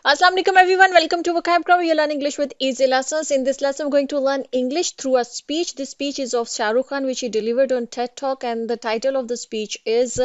Assalamu alaikum everyone. Welcome to Vocab Club. You learn English with easy lessons. In this lesson, we're going to learn English through a speech. This speech is of Shah Rukh Khan, which he delivered on TED Talk, and the title of the speech is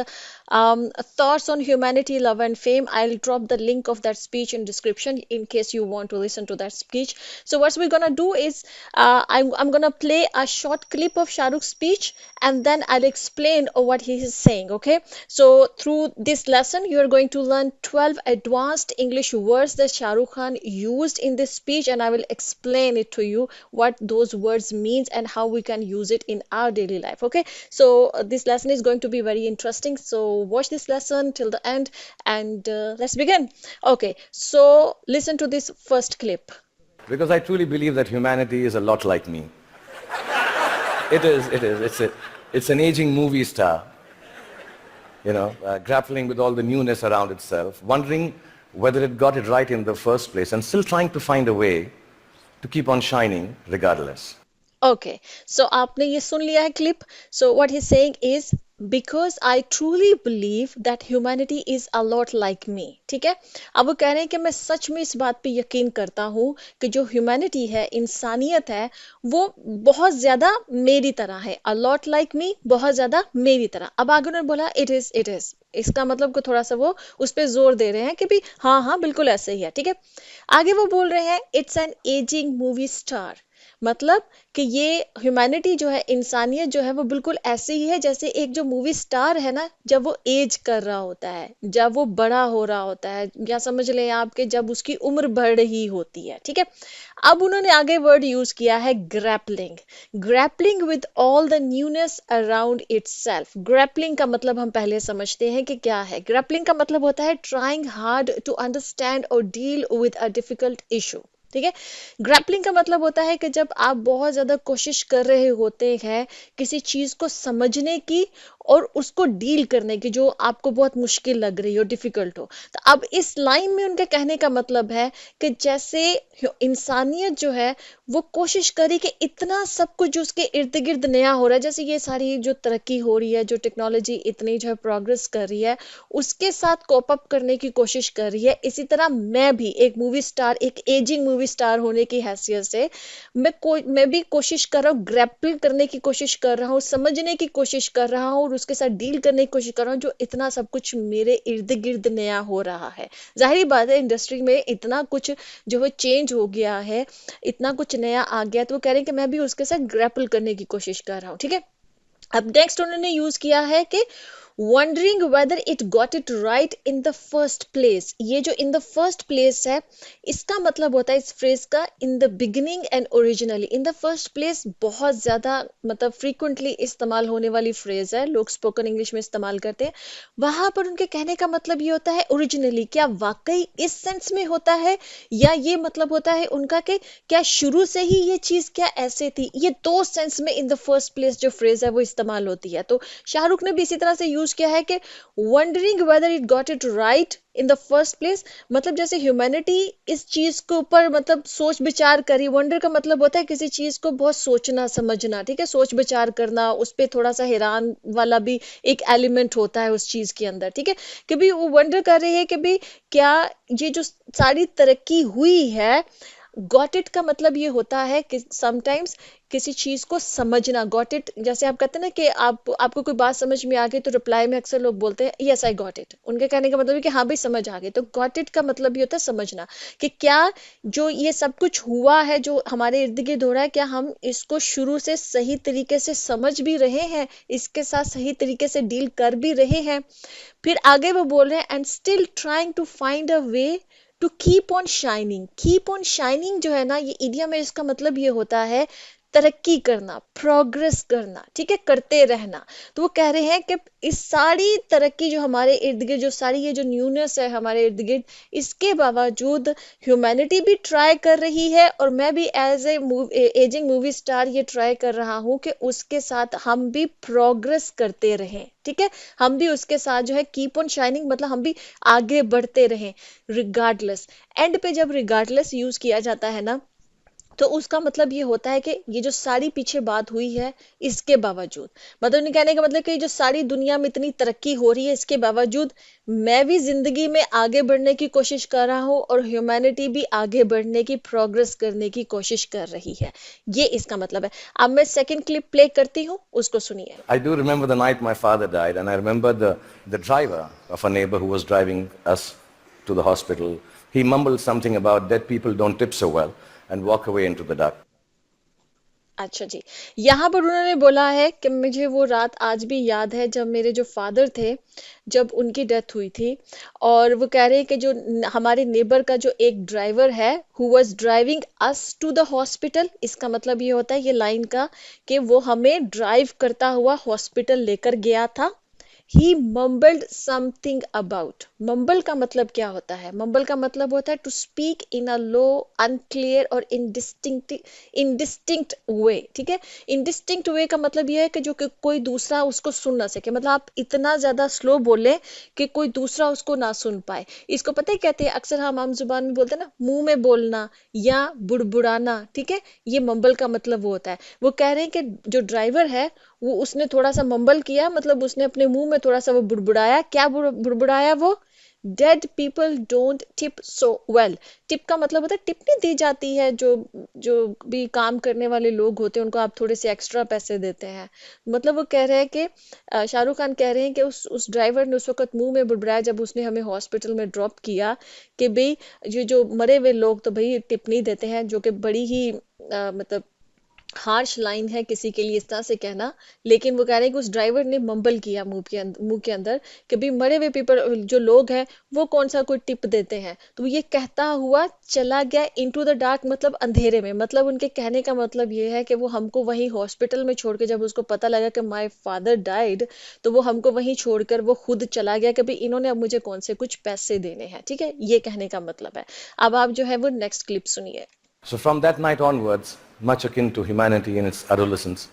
"Thoughts on Humanity, Love and Fame." I'll drop the link of that speech in description in case you want to listen to that speech. So what we're gonna do is I'm gonna play a short clip of Shah Rukh's speech, and then I'll explain what he is saying. Okay. So through this lesson, you are going to learn 12 advanced English words that Shah Rukh Khan used in this speech, and I will explain it to you what those words means and how we can use it in our daily life. Okay, so this lesson is going to be very interesting. So watch this lesson till the end, and let's begin. Okay, so listen to this first clip. Because I truly believe that humanity is a lot like me. It is, it is. It's an aging movie star, grappling with all the newness around itself, wondering whether it got it right in the first place, and still trying to find a way to keep on shining regardless. Okay, so आपने ये सुन लिया है clip. So what he's saying is because I truly believe that humanity is a lot like me. ठीक है, अब वो कह रहे हैं कि मैं सच में इस बात पे यकीन करता हूँ कि जो humanity है, इंसानियत है, वो बहुत ज्यादा मेरी तरह है. A lot like me, बहुत ज्यादा मेरी तरह. अब आगे उन्होंने बोला it is. इसका मतलब को थोड़ा सा वो उस पे जोर दे रहे हैं कि भी हाँ हाँ बिल्कुल ऐसे ही है. ठीक है, आगे वो बोल रहे हैं it's an ageing movie star. मतलब कि ये ह्यूमैनिटी जो है, इंसानियत जो है, वो बिल्कुल ऐसे ही है जैसे एक जो मूवी स्टार है ना, जब वो एज कर रहा होता है, जब वो बड़ा हो रहा होता है, या समझ लें आपके जब उसकी उम्र बढ़ रही होती है. ठीक है, अब उन्होंने आगे वर्ड यूज किया है grappling. Grappling with all the newness around itself. Grappling का मतलब हम पहले समझते हैं कि क्या है. ग्रैपलिंग का मतलब होता है ट्राइंग हार्ड टू अंडरस्टैंड और deal with a difficult issue. ठीक है, ग्रैपलिंग का मतलब होता है कि जब आप बहुत ज्यादा कोशिश कर रहे होते हैं किसी चीज को समझने की और उसको डील करने की, जो आपको बहुत मुश्किल लग रही हो, डिफिकल्ट हो. तो अब इस लाइन में उनके कहने का मतलब है कि जैसे इंसानियत जो है वो कोशिश करे कि इतना सब कुछ जो उसके इर्द गिर्द नया हो रहा है, जैसे ये सारी जो तरक्की हो रही है, जो टेक्नोलॉजी इतनी जो है प्रोग्रेस कर रही है, उसके साथ कोप अप करने की कोशिश कर रही है. इसी तरह मैं भी एक मूवी स्टार, एक एजिंग मूवी स्टार होने की हैसियत से मैं भी कोशिश कर रहा हूँ, ग्रैपल करने की कोशिश कर रहा हूँ, समझने की कोशिश कर रहा हूँ और उसके साथ डील करने की कोशिश कर रहा हूँ जो इतना सब कुछ मेरे इर्द गिर्द नया हो रहा है. जाहिर बात है इंडस्ट्री में इतना कुछ जो है चेंज हो गया है, इतना कुछ नया आ गया, तो वो कह रहे हैं कि मैं भी उसके साथ ग्रैपल करने की कोशिश कर रहा हूँ. ठीक है, अब नेक्स्ट उन्होंने यूज किया है कि wondering whether it got it right in the first place. ये जो in the first place है, इसका मतलब होता है इस फ्रेज का in the beginning and originally. in the first place बहुत ज्यादा मतलब frequently इस्तेमाल होने वाली फ्रेज है, लोग स्पोकन इंग्लिश में इस्तेमाल करते हैं. वहां पर उनके कहने का मतलब ये होता है ओरिजिनली. क्या वाकई इस सेंस में होता है, या ये मतलब होता है उनका कि क्या शुरू से ही ये चीज क्या ऐसे थी. ये दो सेंस में इन द फर्स्ट प्लेस जो फ्रेज है वो इस्तेमाल होती है. तो शाहरुख ने भी इसी तरह से यूज किया है कि wondering whether it got it right in the first place. मतलब जैसे ह्यूमैनिटी इस चीज के ऊपर मतलब सोच विचार करी. वंडर का मतलब होता है किसी चीज को बहुत सोचना समझना. ठीक है, सोच विचार करना, उस पर थोड़ा सा हैरान वाला भी एक एलिमेंट होता है उस चीज के अंदर. ठीक है, कि भी वो वंडर कर रही है कि भी क्या ये जो सारी तरक्की हुई है, गॉट इट का मतलब ये होता है कि समटाइम्स किसी चीज को समझना. गॉट इट जैसे आप कहते हैं ना कि आपको कोई बात समझ में आ गई, तो रिप्लाई में अक्सर लोग बोलते हैं यस आई गॉट इट. उनके कहने का मतलब है कि हाँ भाई समझ आ गई. तो गॉट इट का मतलब ये होता है समझना, कि क्या जो ये सब कुछ हुआ है, जो हमारे इर्द गिर्द हो रहा है, क्या हम इसको शुरू से सही तरीके से समझ भी रहे हैं, इसके साथ सही तरीके से डील कर भी रहे हैं. फिर आगे वो बोल रहे हैं and still trying to find a way to keep on shining. Keep on shining जो है ना, ये इडियम है, इसका मतलब ये होता है तरक्की करना, प्रोग्रेस करना. ठीक है, करते रहना. तो वो कह रहे हैं कि इस सारी तरक्की जो हमारे इर्द गिर्द, जो सारी ये जो न्यूनेस है हमारे इर्द गिर्द, इसके बावजूद ह्यूमैनिटी भी ट्राई कर रही है और मैं भी as a ageing movie star ये ट्राई कर रहा हूँ कि उसके साथ हम भी प्रोग्रेस करते रहें. ठीक है, हम भी उसके साथ जो है कीप ऑन शाइनिंग, मतलब हम भी आगे बढ़ते रहें रिगार्डलेस. एंड पे जब रिगार्डलेस यूज किया जाता है ना, तो उसका मतलब ये होता है कि ये जो सारी पीछे बात हुई है, इसके बावजूद, मतलब उन्हें कहने का मतलब कि जो सारी दुनिया में इतनी तरक्की हो रही है, इसके बावजूद मैं भी जिंदगी में आगे बढ़ने की कोशिश कर रहा हूँ और ह्यूमैनिटी भी आगे बढ़ने की, प्रोग्रेस करने की कोशिश कर रही है। ये इसका मतलब है। अब मैं सेकंड क्लिप प्ले करती हूँ, उसको सुनिए। I do remember the night my father died, and I remember the driver of a neighbor who was driving us to the hospital. He mumbled something about dead people don't tip so well and walk away into the dark. अच्छा जी, यहाँ पर उन्होंने बोला है कि मुझे वो रात आज भी याद है जब मेरे जो फादर थे, जब उनकी डेथ हुई थी। और वो कह रहे हैं कि जो हमारे नेबर का जो एक ड्राइवर है, who was driving us to the hospital, इसका मतलब ये होता है ये लाइन का कि वो हमें ड्राइव करता हुआ हॉस्पिटल लेकर गया था। ही मम्बल्ड समथिंग अबाउट, मम्बल का मतलब क्या होता है? मम्बल का मतलब होता है to speak in a low, unclear और इनडिस्टिंक्ट वे। ठीक है, इनडिस्टिंक्ट वे का मतलब यह है कि जो कि कोई दूसरा उसको सुन ना सके, मतलब आप इतना ज्यादा स्लो बोले कि कोई दूसरा उसको ना सुन पाए। इसको पता है कहते हैं, अक्सर हम आम जुबान में बोलते हैं ना, मुंह में बोलना या बुड़बुड़ाना। ठीक है, ये मम्बल का मतलब वो होता है। वो कह रहे हैं कि जो ड्राइवर है, वो उसने थोड़ा सा मम्बल किया, मतलब उसने अपने मुंह में थोड़ा सा वो बुड़बुड़ाया। क्या बुड़बुड़ाया वो? Dead people don't tip so well. Tip का मतलब होता है टिप्पणी दी जाती है, जो जो भी काम करने वाले लोग होते हैं उनको आप थोड़े से एक्स्ट्रा पैसे देते हैं। मतलब वो कह रहे हैं कि शाहरुख खान कह रहे हैं कि उस ड्राइवर ने उस वक्त मुंह में बुड़बुड़ाया जब उसने हमें हॉस्पिटल में ड्रॉप किया, कि भाई ये जो मरे हुए लोग तो भाई टिप नहीं देते हैं, जो कि बड़ी ही मतलब हार्श लाइन है किसी के लिए इस तरह से कहना। लेकिन वो कह रहे हैं कि उस ड्राइवर ने मम्बल किया मुंह के अंदर कि भाई मरे हुए पीपल जो लोग हैं वो कौन सा कोई टिप देते हैं। तो ये कहता हुआ चला गया इनटू द डार्क, मतलब अंधेरे में। मतलब उनके कहने का मतलब ये है कि वो हमको वहीं हॉस्पिटल में छोड़ के, जब उसको पता लगा कि माय फादर डाइड, तो वो हमको वहीं छोड़कर वो खुद चला गया कि भाई इन्होंने अब मुझे कौन से कुछ पैसे देने हैं। ठीक है, ये कहने का मतलब है। अब आप जो है वो नेक्स्ट क्लिप सुनिए। So from that night onwards, much akin to humanity in its adolescence,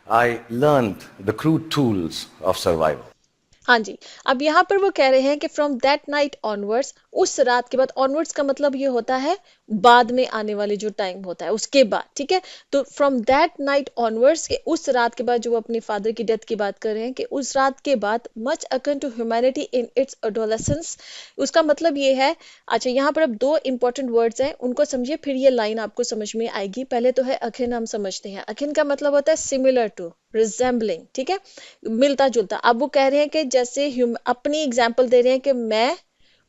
I learned the crude tools of survival. हाँ जी, अब यहाँ पर वो कह रहे हैं कि फ्रॉम दैट नाइट ऑनवर्ड्स, उस रात के बाद, ऑनवर्ड्स का मतलब ये होता है बाद में आने वाले जो टाइम होता है उसके बाद। ठीक है, तो फ्रॉम दैट नाइट ऑनवर्ड्स के उस रात के बाद, जो वो अपने फादर की डेथ की बात कर रहे हैं, कि उस रात के बाद much akin to humanity in its adolescence, उसका मतलब ये है। अच्छा, यहाँ पर अब दो इंपॉर्टेंट वर्ड्स हैं, उनको समझिए, फिर ये लाइन आपको समझ में आएगी। पहले तो है अकिन, हम समझते हैं। अकिन का मतलब होता है सिमिलर टू, रिजेंबलिंग। ठीक है, मिलता जुलता। अब वो कह रहे हैं कि जैसे अपनी एग्जांपल दे रहे हैं कि मैं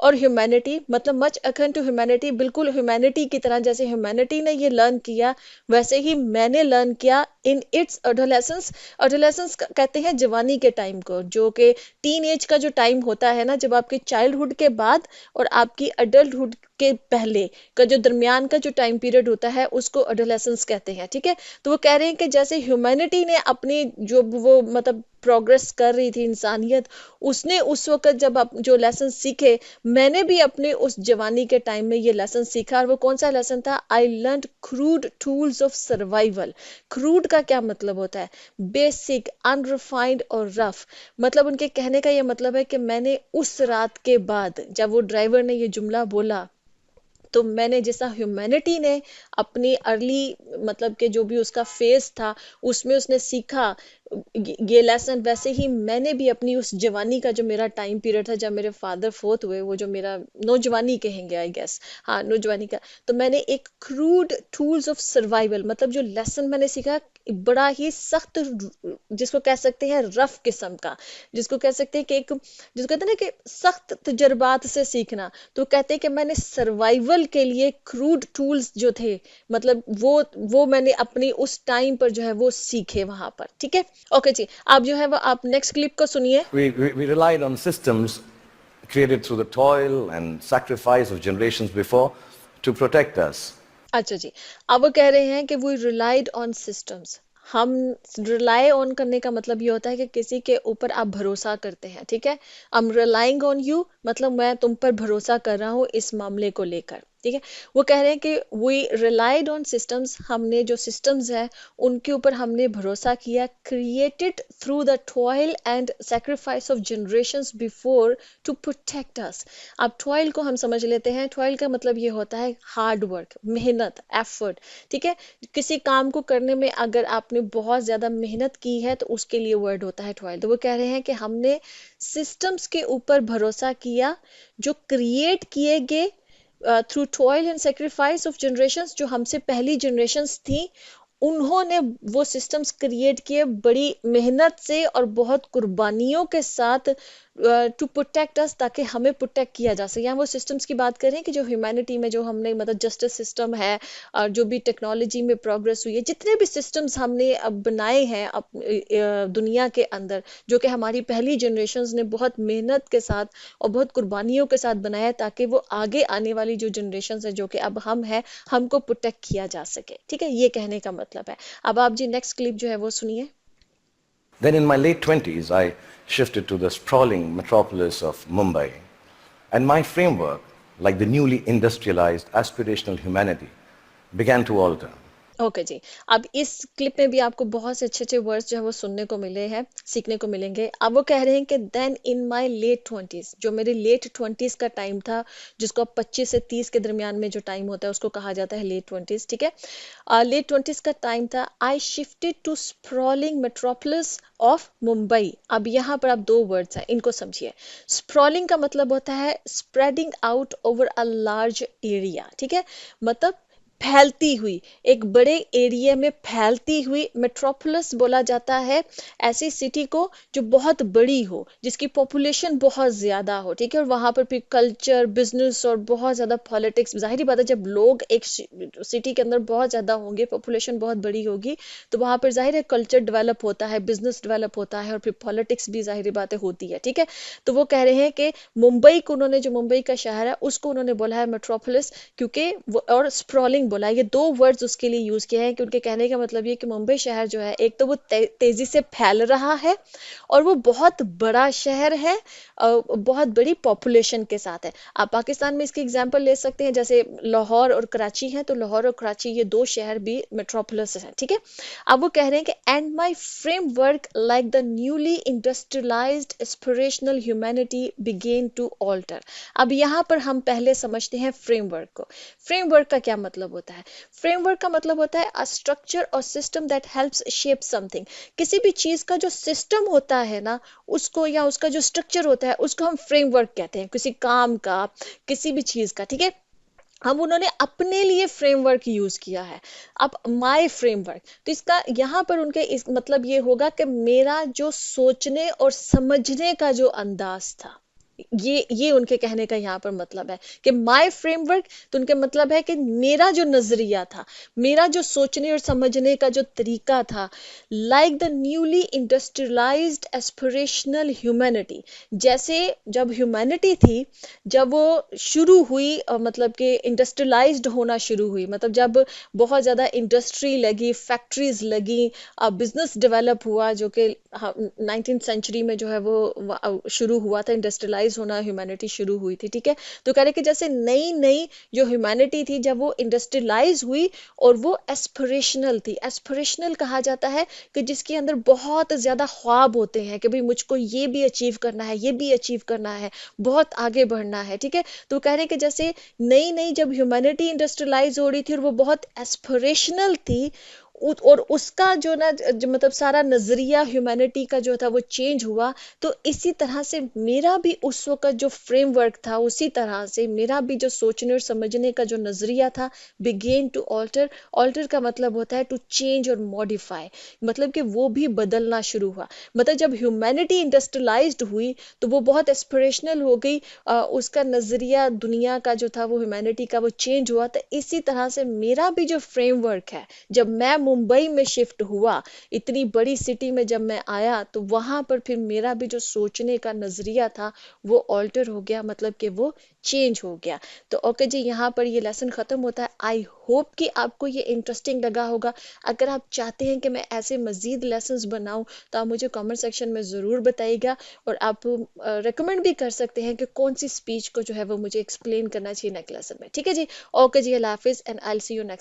और ह्यूमैनिटी, मतलब मच अकन टू ह्यूमैनिटी, बिल्कुल ह्यूमैनिटी की तरह, जैसे ह्यूमैनिटी ने ये लर्न किया वैसे ही मैंने लर्न किया इन इट्स एडोलेसेंस। एडोलेसेंस कहते हैं जवानी के टाइम को, जो कि टीन एज का जो टाइम होता है ना, जब आपके चाइल्डहुड के बाद और आपकी अडल्टहुड के पहले का जो दरमियान का जो टाइम पीरियड होता है, उसको एडोलेसेंस कहते हैं। ठीक है, तो वो कह रहे हैं कि जैसे ह्यूमैनिटी ने अपनी जो वो मतलब प्रोग्रेस कर रही थी इंसानियत, उसने उस वक्त जब जो लेसन सीखे, मैंने भी अपने उस जवानी के टाइम में ये लेसन सीखा। और वो कौन सा लेसन था? I learn crude tools of survival. Crude का क्या मतलब होता है? बेसिक, अनरिफाइंड और रफ। मतलब उनके कहने का ये मतलब है कि मैंने उस रात के बाद, जब वो ड्राइवर ने ये जुमला बोला, तो मैंने, जैसा ह्यूमैनिटी ने अपनी अर्ली मतलब के जो भी उसका फेज था उसमें उसने सीखा ये लेसन, वैसे ही मैंने भी अपनी उस जवानी का जो मेरा टाइम पीरियड था, जब मेरे फादर फोर्थ हुए, वो जो मेरा नौजवानी कहेंगे आई गेस, हाँ नौजवानी का, तो मैंने एक क्रूड टूल्स ऑफ सर्वाइवल, मतलब जो लेसन मैंने सीखा, बड़ा ही सख्त, जिसको कह सकते हैं रफ किस्म का, जिसको कह सकते हैं कि एक, जिसको कहते हैं ना कि सख्त तजर्बात से सीखना। तो कहते हैं कि मैंने सर्वाइवल के लिए क्रूड टूल्स जो थे, मतलब वो मैंने अपनी उस टाइम पर जो है वो सीखे वहां पर। ठीक है, ओके जी, आप जो है वो आप नेक्स्ट क्लिप को सुनिए। We relied on systems created through the toil and sacrifice of generations before to protect us. अच्छा जी, अब वो कह रहे हैं कि वी रिलाइड ऑन सिस्टम्स। हम रिलाई ऑन करने का मतलब ये होता है कि किसी के ऊपर आप भरोसा करते हैं। ठीक है, I am relying on you, मतलब मैं तुम पर भरोसा कर रहा हूँ इस मामले को लेकर। ठीक है। वो कह रहे हैं कि वी रिलाइड ऑन सिस्टम्स, हमने जो सिस्टम्स है उनके ऊपर हमने भरोसा किया, created through the toil and sacrifice of generations before to protect us. अब टॉयल को हम समझ लेते हैं, टॉयल का मतलब ये होता है हार्ड वर्क, मेहनत, एफर्ट। ठीक है, किसी काम को करने में अगर आपने बहुत ज्यादा मेहनत की है तो उसके लिए वर्ड होता है टॉयल। तो वो कह रहे हैं कि हमने सिस्टम्स के ऊपर भरोसा किया जो क्रिएट किए गए through toil and sacrifice of generations, जो हमसे पहली जनरेशंस थी, उन्होंने वो सिस्टम्स क्रिएट किए बड़ी मेहनत से और बहुत कुर्बानियों के साथ टू प्रोटेक्ट अस, ताकि हमें प्रोटेक्ट किया जा सके। यहाँ वो सिस्टम्स की बात करें कि जो ह्यूमैनिटी में जो हमने मतलब जस्टिस सिस्टम है और जो भी टेक्नोलॉजी में प्रोग्रेस हुई है, जितने भी सिस्टम्स हमने अब बनाए हैं दुनिया के अंदर, जो कि हमारी पहली जनरेशन्स ने बहुत मेहनत के साथ और बहुत कुर्बानियों के साथ बनाया है, ताकि वो आगे आने वाली जो जनरेशन है जो कि अब हम हैं, हमको प्रोटेक्ट किया जा सके। ठीक है, ये कहने का मतलब है। अब आप जी नेक्स्ट क्लिप जो है वो सुनिए। Then in my late 20s, I shifted to the sprawling metropolis of Mumbai. And my framework, like the newly industrialized aspirational humanity, began to alter. Okay ji. अब इस क्लिप में भी आपको बहुत से अच्छे अच्छे वर्ड्स जो है वो सुनने को मिले हैं, सीखने को मिलेंगे। अब वो कह रहे हैं कि then in my late twenties, जो मेरे लेट ट्वेंटीज का टाइम था, जिसको अब 25 से 30 के दरमियान में जो टाइम होता है उसको कहा जाता है लेट ट्वेंटीज। ठीक है, लेट ट्वेंटीज का टाइम था। I shifted to sprawling metropolis of Mumbai. अब यहाँ पर आप दो वर्ड्स हैं, इनको समझिए। स्प्रॉलिंग का मतलब होता है spreading out over a large area. ठीक है, मतलब फैलती हुई, एक बड़े एरिया में फैलती हुई। मेट्रोपोलिस बोला जाता है ऐसी सिटी को जो बहुत बड़ी हो, जिसकी पॉपुलेशन बहुत ज्यादा हो। ठीक है, और वहां पर भी कल्चर, बिजनेस और बहुत ज्यादा पॉलिटिक्स। जाहिर बात है, जब लोग एक सिटी के अंदर बहुत ज्यादा होंगे, पॉपुलेशन बहुत बड़ी होगी, तो वहां पर जाहिर है कल्चर डेवलप होता है, बिजनेस डेवलप होता है, और फिर पॉलिटिक्स भी जाहिर बातें होती है। ठीक है, तो वो कह रहे हैं कि मुंबई को उन्होंने, जो मुंबई का शहर है उसको उन्होंने बोला है मेट्रोपोलिस, क्योंकि और स्प्रॉलिंग बोला, ये दो वर्ड्स उसके लिए यूज किए हैं कि उनके कहने का मतलब ये कि मुंबई शहर जो है, एक तो वो तेजी से फैल रहा है और वो बहुत बड़ा शहर है, बहुत बड़ी पॉपुलेशन के साथ है। आप पाकिस्तान में इसकी एग्जांपल ले सकते हैं, जैसे लाहौर और कराची है, तो लाहौर और कराची ये दो शहर भी मेट्रोपोलिस हैं। ठीक है, अब वो कह रहे हैं कि and my framework like the newly industrialised aspirational humanity began to alter. अब यहाँ पर हम पहले समझते हैं फ्रेमवर्क को। फ्रेमवर्क का क्या मतलब होता है? फ्रेमवर्क का मतलब होता है अ स्ट्रक्चर और system that helps shape something. किसी भी चीज का जो सिस्टम होता है ना, उसको, या उसका जो स्ट्रक्चर होता है, उसको हम फ्रेमवर्क कहते हैं, किसी काम का, किसी भी चीज का। ठीक है, अब उन्होंने अपने लिए फ्रेमवर्क यूज किया है। अब माय फ्रेमवर्क, तो इसका यहाँ पर उनके इस मतलब ये होगा कि मेरा जो सोचने और समझने का जो अंदाज था, ये उनके कहने का यहाँ पर मतलब है कि माय फ्रेमवर्क, तो उनके मतलब है कि मेरा जो नजरिया था, मेरा जो सोचने और समझने का जो तरीका था, like the newly industrialised aspirational humanity, जैसे जब ह्यूमैनिटी थी, जब वो शुरू हुई, मतलब कि इंडस्ट्रियलाइज्ड होना शुरू हुई, मतलब जब बहुत ज्यादा इंडस्ट्री लगी, फैक्ट्रीज लगी, बिजनेस डेवलप हुआ, जो कि 19th सेंचुरी में जो है वो शुरू हुआ था, इंडस्ट्रियलाइज होना ह्यूमैनिटी शुरू हुई थी। ठीक है, तो कह रहे कि जैसे नई नई जो ह्यूमैनिटी थी, जब वो इंडस्ट्रियलाइज हुई और वो एस्पिरेशनल थी। एस्पिरेशनल कहा जाता है कि जिसके अंदर बहुत ज्यादा ख्वाब होते हैं कि भाई मुझको ये भी अचीव करना है, ये भी अचीव करना है, बहुत आगे बढ़ना है। ठीक है, तो कह रहे कि जैसे नई नई जब ह्यूमैनिटी इंडस्ट्रियलाइज हो रही थी और वो बहुत एस्पिरेशनल थी, और उसका जो ना जो मतलब सारा नजरिया ह्यूमैनिटी का जो था वो चेंज हुआ, तो इसी तरह से मेरा भी उस वक्त जो फ्रेमवर्क था, उसी तरह से मेरा भी जो सोचने और समझने का जो नजरिया था, बिगेन टू ऑल्टर। ऑल्टर का मतलब होता है टू चेंज और मॉडिफाई, मतलब कि वो भी बदलना शुरू हुआ। मतलब जब ह्यूमैनिटी इंडस्ट्रियलाइज्ड हुई तो वो बहुत एस्पिरेशनल हो गई, उसका नजरिया दुनिया का जो था वो ह्यूमैनिटी का वो चेंज हुआ। तो इसी तरह से मेरा भी जो फ्रेमवर्क है, जब मैं मुंबई में शिफ्ट हुआ, इतनी बड़ी सिटी में जब मैं आया, तो वहां पर फिर मेरा भी जो सोचने का नजरिया था वो ऑल्टर हो गया, मतलब कि वो चेंज हो गया। तो ओके जी, यहाँ पर ये लेसन खत्म होता है। आई होप कि आपको ये इंटरेस्टिंग लगा होगा। अगर आप चाहते हैं कि मैं ऐसे मजीद लेसन्स बनाऊं तो आप मुझे कमेंट सेक्शन में ज़रूर बताइएगा, और आप रेकमेंड भी कर सकते हैं कि कौन सी स्पीच को जो है वो मुझे एक्सप्लेन करना चाहिए नेक्स्ट लेसन में। ठीक है जी, ओके जी, अल्लाह हाफिज़ and I will see you next.